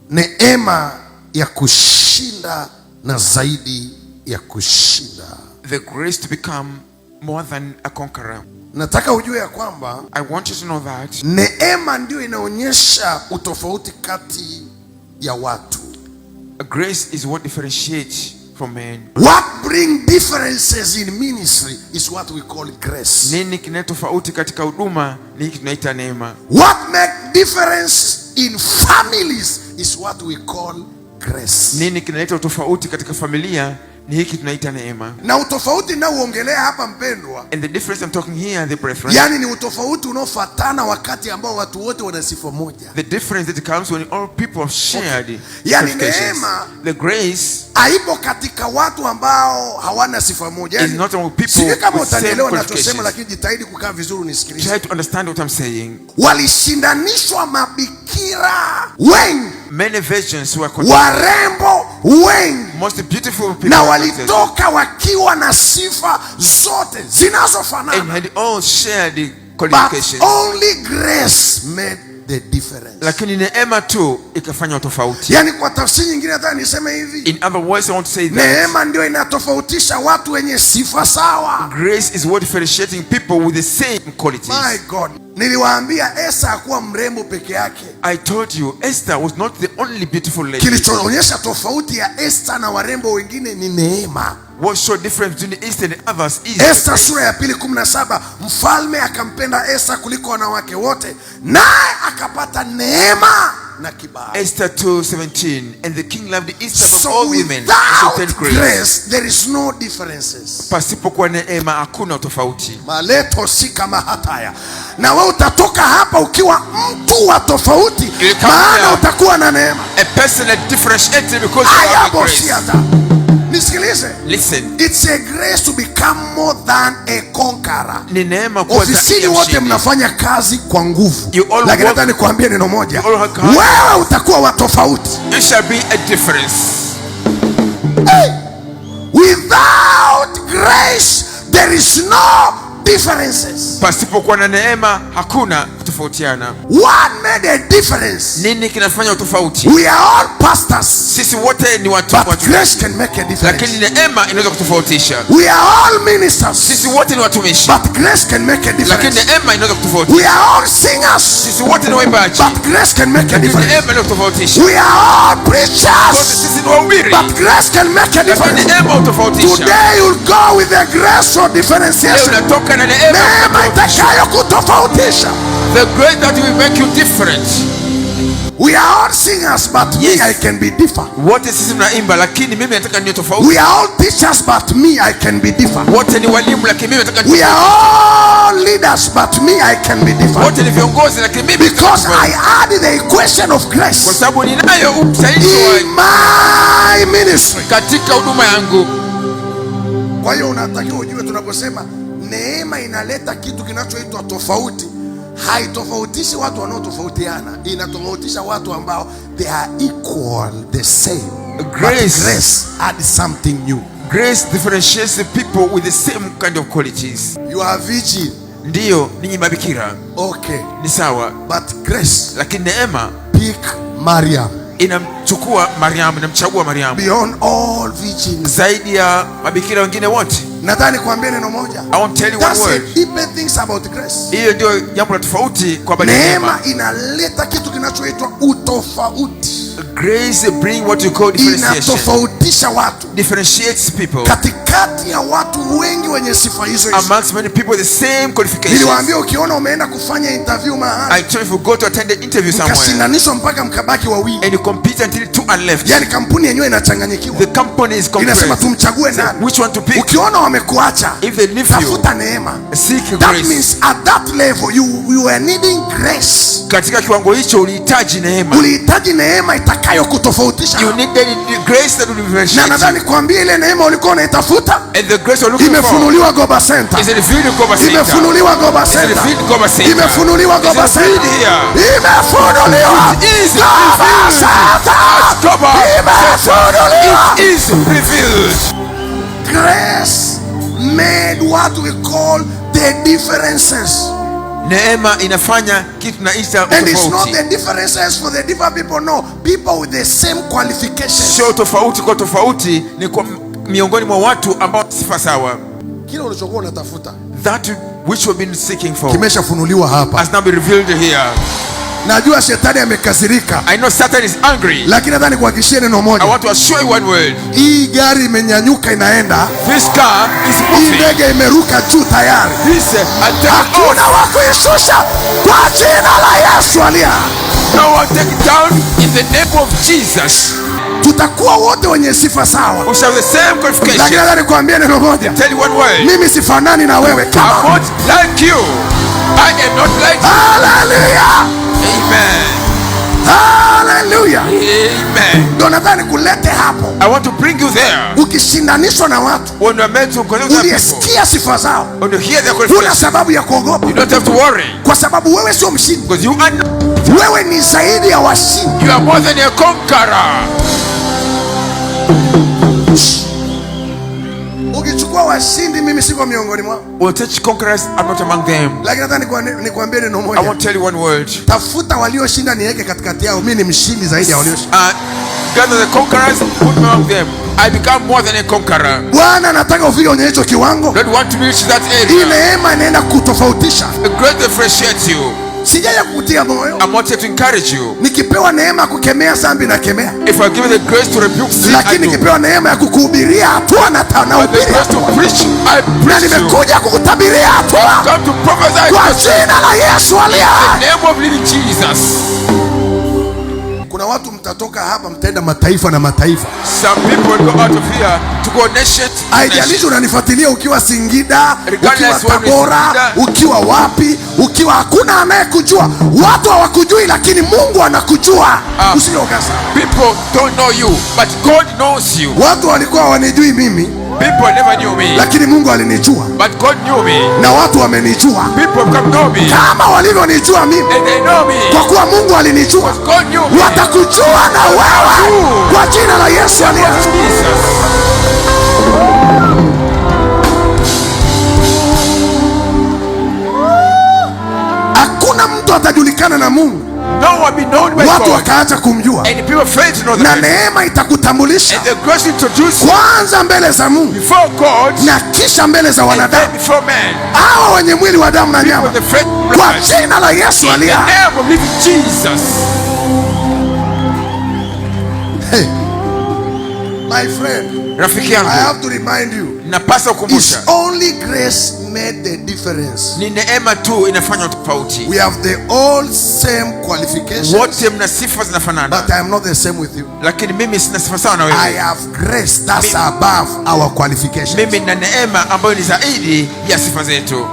neema ya kushinda na zaidi ya kushinda. The grace to become more than a conqueror. Nataka ujue ya kwamba I want you to know that neema ndio inaonyesha utofauti kati ya watu. a grace is what differentiates from men. What bring differences in ministry is what we call grace. Nini kina tofauti katika huduma ni hiki tunaita neema. What make difference in families is what we call grace. Nini kinaleta tofauti katika familia ni hiki tunaita neema. Na utofauti na uongelea hapa mpendwa, And the difference I'm talking here, the brethren, yani ni utofauti unaofuatana wakati ambao watu wote wana sifa moja. the difference that comes when all people have shared Yani qualifications. neema The grace haipo katika watu ambao hawana sifa moja. is not among people Sijui kama with same utanielewa nachosema, qualifications. lakini jitahidi kukaa vizuri unisikilize. Try to understand what I'm saying. Walishindanishwa mabikira wengi, Many virgins were warembo wengi, most beautiful people na were walitoka wakiwa na sifa zote and zinazofanana, had all shared the but qualifications. only grace made the difference. Lakini neema tu ikafanya tofauti. Yani kwa tafsiri nyingine nataka niseme hivi, In other words, I want to say that neema ndio inatofautisha watu wenye sifa sawa. grace is what differentiating people with the same qualities. My God, niliwaambia Esther hakuwa mrembo peke yake. I told you Esther was not the only beautiful lady. Kilichoonyesha tofauti ya Esther na warembo wengine ni neema. What showed difference between the East and the others is Esther sura ya 2:17, mfalme akampenda Esther kuliko wanawake wote, naye akapata neema na kibali. Esther 2:17, and the king loved Esther from So all women. without grace there is no differences. Pasipokuwa neema hakuna tofauti. Maleto si kama hataya. Na wewe utatoka hapa ukiwa mtu wa tofauti, maana utakuwa na neema. A person that differentiated because you have the grace. Nisikilize. Listen. It's a grace to become more than a conqueror. Ni neema kuwa Ofisini wote mnafanya kazi kwa nguvu, lakini nataka nikwambie neno moja, wewe utakuwa wa tofauti. You shall be a difference. Hey! Without grace there is no differences. Pasipokuwa na neema hakuna kutofautiana. What made a difference? Nini kinafanya utofauti? We are all pastors. Sisi wote ni watu, but grace can make a difference. Lakini neema inaweza kutofautisha. We are all ministers. Sisi wote ni watumishi. But grace can make a difference. Lakini neema inaweza kutofautisha. We are all singers. Sisi wote ni waimbaji. But grace can make a difference. Neema inaweza kutofautisha. We are all preachers. Sisi ni wahubiri. But grace can make a difference. Lakini neema hutofautisha. Today you'll go with the grace for differentiation. Leo unatoka na neema itakayo kutofautisha. The grace that will make you different. We are all singers, but me I can be different. Wote sisi tunaimba lakini mimi nataka niwe tofauti. We are all teachers, but me I can be different. Wote ni walimu lakini mimi nataka niwe tofauti. We are all leaders, but me I can be different. Wote ni viongozi lakini mimi because I add the equation of grace. Kwa sababu ninayo usaidizi in my ministry. Katika huduma yangu. Kwa hiyo unatakiwa ujue tunaposema neema inaleta kitu kinachoitwa tofauti, haitofautishi watu wanaotofautiana, inatofautisha watu ambao they are equal, the same. Grace adds something new. Grace differentiates the people with the same kind of qualities. You are virgin. Ndiyo, ninyi mabikira. Okay. Ni sawa. But grace. Lakini neema pick Mariam. Inamchukua Mariam, inamchagua Mariam. Beyond all virgins. Zaidi ya mabikira wengine wote. Nataka nikwambie neno moja. I want to tell you one word. That's the deep things about grace. Hiyo ndio jambo la tofauti kwa neema. Neema inaleta kitu kinachoitwa utofauti. Grace bring what you call differentiation. Inatofautisha watu. Differentiates people. Katikati ya watu wengi wenye sifa hizo hizo. Amongst many people the same qualifications. Niliwaambia ukiona umeenda kufanya interview mahali. I told you if you go to attend an interview somewhere. Kashindanishwa mpaka mkabaki wawili. And you compete until two are left. Yani kampuni yenyewe inachanganyikiwa. The company is confused. Inasema tumchague nani? Which one to pick? Ukiona wamekuacha, if they leave tafuta neema. Seek grace. That means at that level you are needing grace. Katika kiwango hicho ulihitaji neema. Ulihitaji neema itakayo kutofautisha. You needed the grace that will differentiate. Na nadhani kuambia ile neema ulikuwa unaitafuta. And the grace you're looking for. Imefunuliwa Goba Center. Is revealed in Goba Center. Imefunuliwa Goba Center. Is revealed Goba Center. Imefunuliwa Goba Center. Imefunuliwa. It is revealed. Grace made what we call the differences. Neema inafanya kitu naita And it's not tofauti. the differences for the different people. No, people with the same qualifications. Sio tofauti kwa tofauti, ni kwa miongoni mwa watu ambao sifa sawa. Kile ulichokuwa unatafuta, That which we've been seeking for, kimeshafunuliwa hapa. has now been revealed here. Najua shetani amekasirika, I know Satan is angry. lakini nataka nikuhakikishie neno I moja. want to assure you one word. Hii gari imenyanyuka inaenda. This car is Hii moving. ndege imeruka juu tayari. This Hakuna wa kuishusha kwa jina la Yesu alia. no one take it down in the name of Jesus. Tutakuwa wote wenye sifa sawa. We shall have the same Lakini qualification. nataka nikwambie neno moja. Tell you one word. Mimi sifanani na wewe. I'm Kama not like you. I am not like you. haleluya. Amen. Haleluya. Amen. Ndio nataka nikulete hapo. I want to bring you there. Ukishindanishwa na watu When you are meant to connect with other people, uliyesikia sifa zao, when you hear their huna qualification, sababu ya kuogopa, you don't have to worry. kwa sababu wewe sio mshindi. Because you are, Wewe ni zaidi ya washindi. you are more than a conqueror. Ukichukua washindi, mimi siko miongoni mwao. Well, such conquerors are not among them. Lakini nataka nikwambie neno I moja. want to tell you one word. Tafuta walioshinda, niweke katikati yao. Mimi ni mshindi zaidi ya walioshinda. Gather the conquerors, put me among them. I become more than a conqueror. Bwana anataka ufike kwenye hicho kiwango. Don't want to reach that Hii area. neema inaenda kutofautisha. The great differentiates you. Sijaja kukutia moyo. I'm not here to encourage you. Nikipewa neema ya kukemea dhambi na kemea. If I give you the grace to rebuke sin, I Lakini do. nikipewa neema ya kukuhubiria hatua na But the nahubiri. grace to preach, I Na preach you. nimekuja kukutabiria hatua Come to prophesy kwa in jina la Yesu aliye hai. the name of living Jesus. Kuna watu mtatoka hapa mtaenda mataifa na mataifa. Some people will go out of here to go nation to Haijalishi nation. unanifuatilia ukiwa Singida, ukiwa Regardless whether Tabora, Singida, ukiwa wapi, ukiwa hakuna anayekujua. Watu hawakujui lakini Mungu anakujua. Usije ukasa. People don't know you, but God knows you. Watu walikuwa hawanijui mimi People never knew me, lakini Mungu alinijua but God knew me. na watu wamenijua People come know me, kama walivyonijua mimi, and they know me. kwa kuwa Mungu alinijua. God knew me. Watakujua na wewe kwa jina la Yesu aliye hai. Jesus. Hakuna mtu atajulikana na Mungu No one be known by watu God, wakaacha kumjua, and the people fail to know na that. neema itakutambulisha And the grace introduced kwanza mbele za Mungu before God, na kisha mbele za and then wanadamu before man. hawa wenye mwili wa damu na With nyama, the faith kwa blood. jina la Yesu In aliye the hai. name of living Jesus. Hey, my friend, Rafiki I yangu, have to remind you, napasa it's kukumbusha, only grace made the difference. ni neema tu inafanya tofauti. We have the all same qualifications, Wote mna sifa zinafanana, but I am not the same with you. lakini mimi sina sifa sawa na I wewe. have grace that's above our qualifications. Mimi na neema ambayo ni zaidi ya sifa zetu.